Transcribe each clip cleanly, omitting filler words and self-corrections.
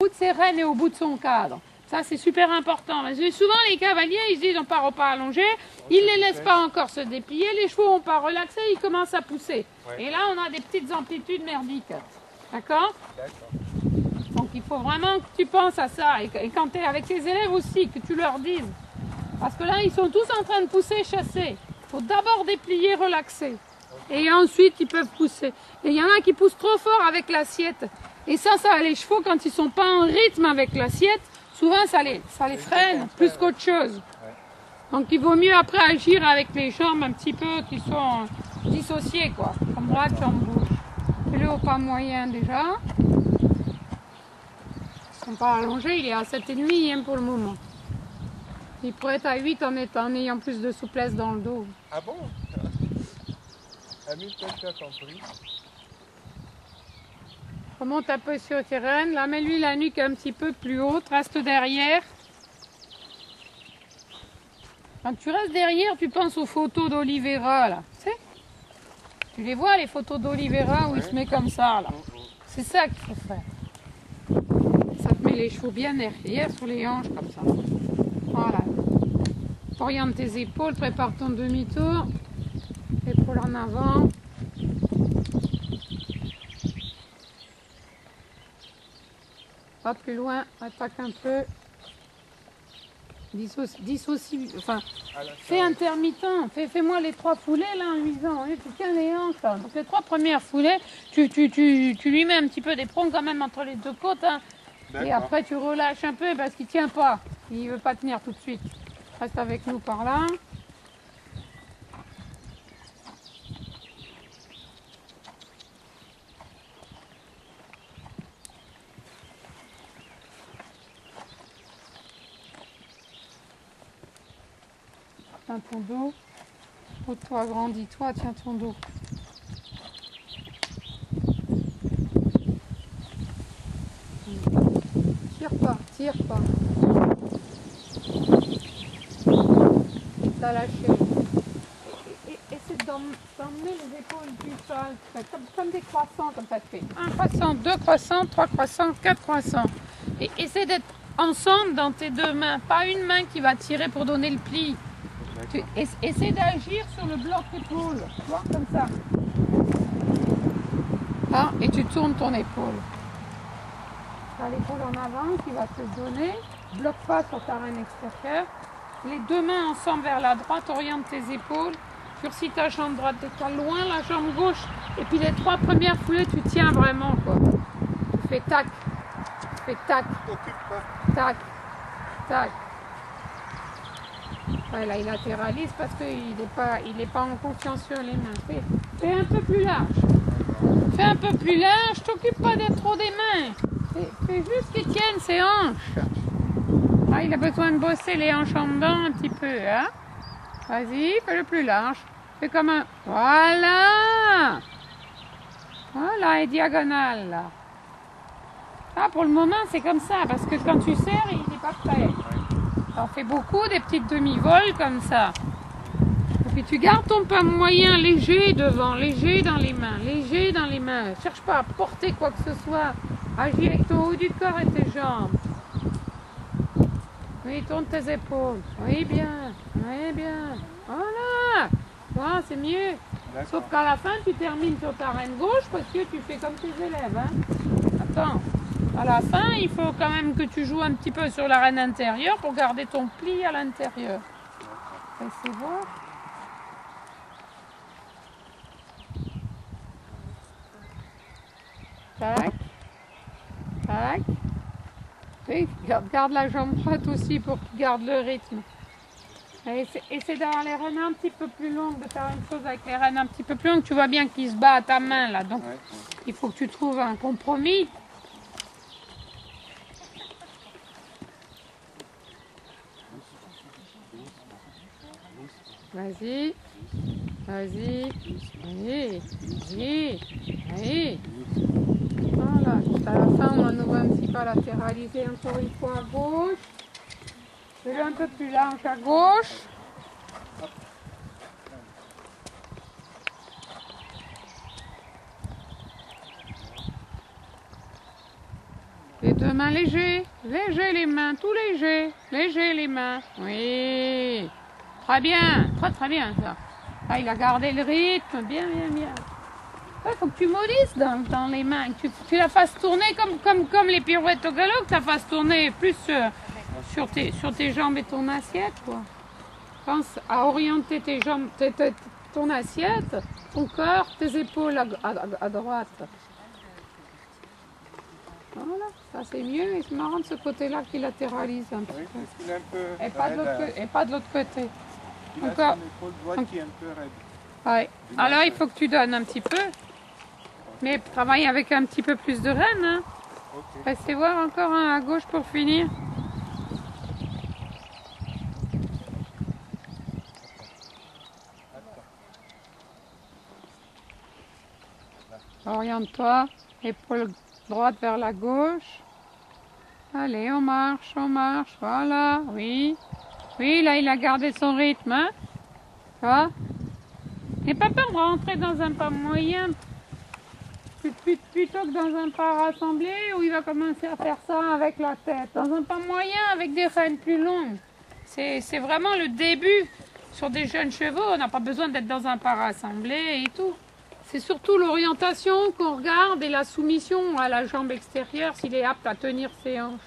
bout de ses rênes et au bout de son cadre. Ça, c'est super important. Parce que souvent, les cavaliers, ils se disent on part au pas allongé, ils ne les laissent pas encore se déplier, les chevaux n'ont pas relaxé, ils commencent à pousser. Ouais. Et là, on a des petites amplitudes merdiques. D'accord? Donc, il faut vraiment que tu penses à ça. Et quand tu es avec tes élèves aussi, que tu leur dises. Parce que là, ils sont tous en train de pousser, chasser. Il faut d'abord déplier, relaxer. Et ensuite, ils peuvent pousser. Et il y en a qui poussent trop fort avec l'assiette. Et ça, les chevaux, quand ils ne sont pas en rythme avec l'assiette, souvent, ça les freine plus qu'autre chose. Donc, il vaut mieux après agir avec les jambes un petit peu qui sont dissociées, quoi. Comme droite, jambe gauche. Fais-le au pas moyen déjà. Son pas allongé, il est à 7,5 hein, pour le moment. Il pourrait être à 8 en ayant plus de souplesse dans le dos. Ah bon? Ami, peut-être tu as compris. Remonte un peu sur tes rênes. Là, mets-lui la nuque un petit peu plus haute. Reste derrière. Quand tu restes derrière, tu penses aux photos d'Olivera, là. Tu sais? Tu les vois, les photos d'Olivera où il se met comme ça, là. C'est ça qu'il faut faire. Ça te met les chevaux bien derrière, sur les hanches, comme ça. Voilà. Oriente tes épaules, prépare ton demi-tour. Épaules en avant. Pas plus loin, attaque un peu. Dissocie, enfin, fais intermittent. Fais-moi les 3 foulées là en luisant. Tu tiens les hanches. Là. Donc les 3 premières foulées, tu lui mets un petit peu des prongs quand même entre les 2 côtes. Hein. Et après tu relâches un peu parce qu'il ne tient pas. Il ne veut pas tenir tout de suite. Reste avec nous par là. Tiens ton dos. Pose-toi, agrandis-toi, tiens ton dos. Tire pas. T'as lâché. Essaie d'emmener les épaules du sol, comme des croissants, comme ça tu fais. 1 croissant, 2 croissants, 3 croissants, 4 croissants. Et essaie d'être ensemble dans tes 2 mains, pas une main qui va tirer pour donner le pli. Essaie d'agir sur le bloc épaule, voir comme ça. Ah, et tu tournes ton épaule. Tu as l'épaule en avant qui va te donner. Bloque pas sur ta reine extérieure. Les 2 mains ensemble vers la droite, oriente tes épaules. Curcis ta jambe droite, décale loin la jambe gauche. Et puis les 3 premières foulées, tu tiens vraiment, quoi. Tu fais tac. Tu fais tac. Tac. Tac. Ouais, là, il latéralise parce qu'il n'est pas en confiance sur les mains. Fais un peu plus large. Fais un peu plus large. T'occupe pas d'être trop des mains. Fais juste qu'il tienne ses hanches. Ah, il a besoin de bosser les hanches en dedans un petit peu. Hein? Vas-y, fais-le plus large. Fais comme un... Voilà. Voilà, et diagonale, là. Ah, pour le moment, c'est comme ça. Parce que quand tu serres, il n'est pas prêt. T'en fais beaucoup, des petites demi-vols comme ça. Et puis tu gardes ton pas moyen léger devant, léger dans les mains, léger dans les mains. Cherche pas à porter quoi que ce soit. Agis avec ton haut du corps et tes jambes. Oui, tourne tes épaules. Oui, bien. Oui, bien. Voilà. Voilà, c'est mieux. Sauf qu'à la fin, tu termines sur ta reine gauche parce que tu fais comme tes élèves. Hein. Attends. À la fin, il faut quand même que tu joues un petit peu sur la reine intérieure pour garder ton pli à l'intérieur. Laissez voir. Tac. Tac. Oui, garde la jambe droite aussi pour qu'il garde le rythme. Essaie d'avoir les rênes un petit peu plus longues, de faire une chose avec les rênes un petit peu plus longues. Tu vois bien qu'il se bat à ta main là, donc il faut que tu trouves un compromis. Vas-y, vas-y, allez, allez, allez. Voilà, juste à la fin, on en ouvre un petit peu à latéraliser encore une fois à gauche. Fais-le un peu plus large à gauche. Les 2 Deux mains légers, léger les mains, tout léger, léger les mains. Oui, très bien, très bien ça. Ah, il a gardé le rythme, bien. Il faut que tu mollisses dans les mains, que tu la fasses tourner comme les pirouettes au galop, que tu la fasses tourner plus sur tes jambes et ton assiette, quoi. Pense à orienter tes jambes, ton assiette, ton corps, tes épaules à droite. Voilà, ça c'est mieux et c'est marrant de ce côté-là qui latéralise un petit peu. Et pas de l'autre côté. Encore. Ouais. Alors il faut que tu donnes un petit peu. Mais travaille avec un petit peu plus de rênes. Hein. Okay. Restez voir encore un à gauche pour finir. Oriente-toi, épaule droite vers la gauche. Allez, on marche, voilà, oui. Oui, là, il a gardé son rythme, hein. Tu vois? N'aie pas peur de rentrer dans un pas moyen, plutôt que dans un pas rassemblé où il va commencer à faire ça avec la tête. Dans un pas moyen, avec des rênes plus longues. C'est vraiment le début. Sur des jeunes chevaux, on n'a pas besoin d'être dans un pas rassemblé et tout. C'est surtout l'orientation qu'on regarde et la soumission à la jambe extérieure s'il est apte à tenir ses hanches.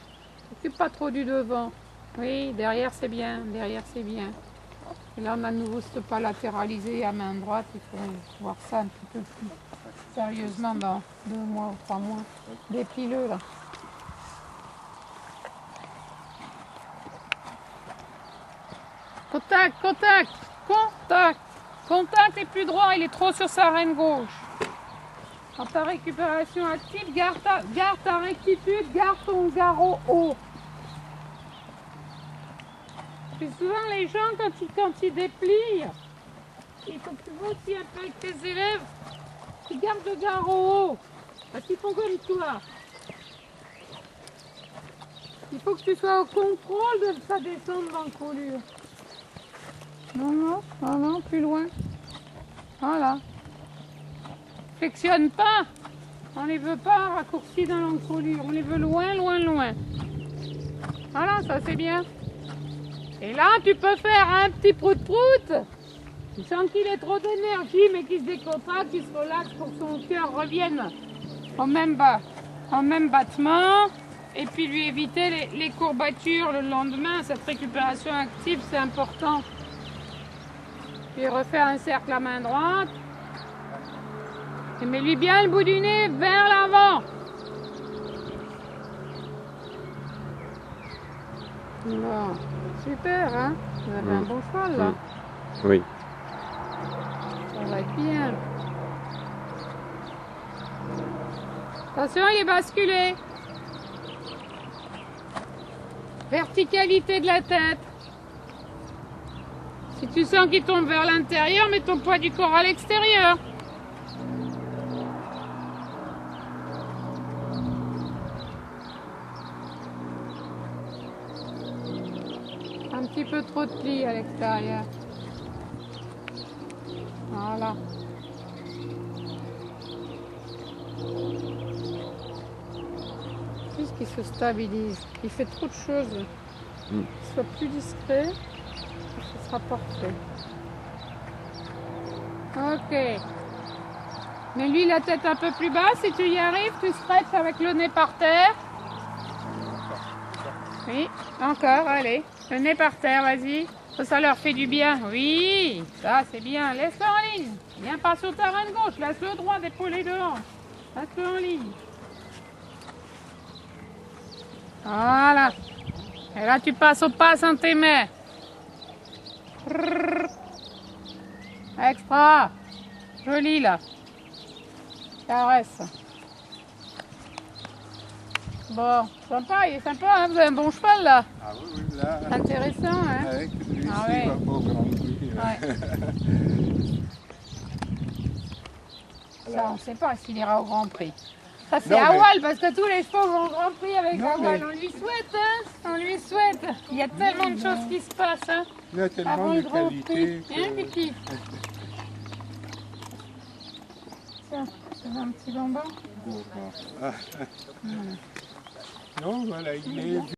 N'occupe pas trop du devant. Oui, derrière c'est bien, Et là on a à nouveau ce pas latéralisé à main droite. Il faut voir ça un petit peu plus sérieusement dans 2 mois ou 3 mois. Déplie-le là. Contact est plus droit, il est trop sur sa reine gauche. Dans ta récupération active, garde ta rectitude, garde ton garrot haut. Puis souvent les gens quand ils déplient, il faut que tu vois aussi un peu avec tes élèves, tu gardes le garrot haut, parce qu'ils font comme toi. Il faut que tu sois au contrôle de sa descente d'encolure. Non, plus loin. Voilà. Flexione pas. On les veut pas raccourcis dans l'encolure. On les veut loin. Voilà, ça c'est bien. Et là, tu peux faire un petit prout-prout. Tu sens qu'il est trop d'énergie, mais qu'il se décontracte, qu'il se relaxe pour que son cœur revienne au même battement. Et puis lui éviter les courbatures le lendemain. Cette récupération active, c'est important. Puis refais un cercle à main droite. Et mets-lui bien le bout du nez vers l'avant. Bon, super, hein? Vous avez un bon cheval, là. Oui. Ça va être bien. Attention, il est basculé. Verticalité de la tête. Si tu sens qu'il tombe vers l'intérieur, mets ton poids du corps à l'extérieur. Un petit peu trop de plis à l'extérieur. Voilà. Juste qu'il se stabilise. Il fait trop de choses. Qu'il soit plus discret. Ce sera parfait. Ok. Mets-lui la tête un peu plus basse. Si tu y arrives, tu stretches avec le nez par terre. Oui, encore, allez. Le nez par terre, vas-y. Ça leur fait du bien. Oui, ça c'est bien. Laisse-le en ligne. Viens pas sur ta reine gauche. Laisse-le droit d'épaulé de hanche. Laisse-le en ligne. Voilà. Et là, tu passes au pas sans tes mains. Extra. Joli là. Caresse. Bon, sympa, il est sympa, hein, vous avez un bon cheval là. Ah oui, là. Intéressant, hein. Avec lui, Ah il ouais. va pas au Grand Prix. Ça, on ne sait pas s'il ira au Grand Prix. Ça, c'est Awal, parce que tous les chevaux vont au Grand Prix avec Awal. On lui souhaite, hein. On lui souhaite. Il y a tellement de choses qui se passent, hein. Il y a tellement Avant de le Grand Prix. qualités. Hein, Pipi? Tiens, c'est un petit bonbon. Voilà. Non, voilà, il est